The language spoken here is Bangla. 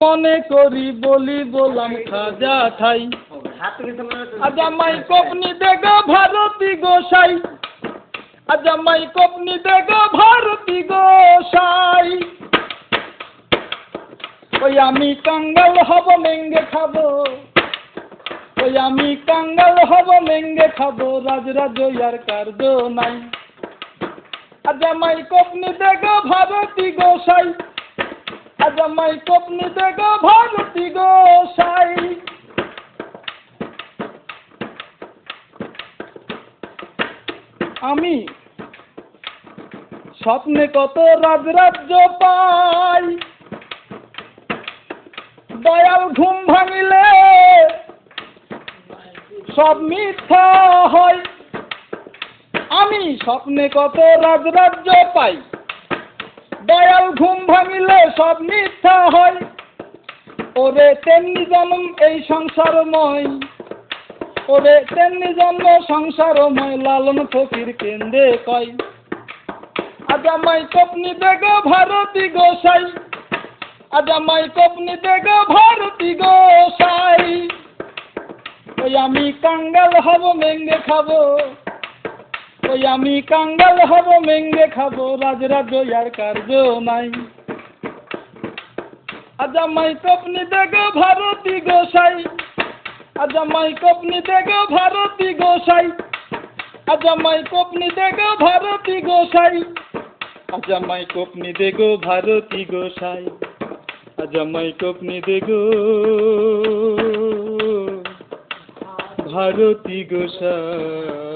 মনে করি বলি বললাম খাজা ঠাই আজামাই কপনি দেগো ভারতী গোসাই আজামাই কপনি দেগো ভারতী গোসাই ওই আমি কাঙ্গাল হব মেঙ্গে খাবো ওই আমি কাঙ্গাল হব মেঙ্গে খাবো রাজরাজ আর কার্য নাই আজামাই কপনি দেগো ভারতী গোসাই আজামাই কপনি দেগো ভারতী গোসাই আমি স্বপ্নে কত রাজরাজ্য পাই দয়াল ঘুম ভাঙিলে সব মিথ্যা হয় আমি স্বপ্নে কত রাজরাজ্য পাই দয়াল ঘুম ভাঙিলে সব মিথ্যা হয় ওরে তেমনি জন্ম এই সংসারময় ওরে তেমনি জন্ম সংসারময় লালন ফকির কেন্দ্রে কয় আজামাই কপনি দেগো ভারতী গোসাই আজামাই কপনি দেগো ভারতী গোসাই ওই আমি কাঙ্গাল হব মেঙ্গে খাবো ওই আমি কাঙ্গাল হব মেঙ্গে খাবো রাজরাজ আর কার্য নাই আজামাই কপনি দেগো ভারতী গোসাই আজামাই কপনি দেগো ভারতী গোসাই আজামাই কপনি দেগো ভারতী গোসাই আজামাই কপনি দেগো ভারতী গোসাই আজামাই কপনি দেগো ভারতী গোসাই।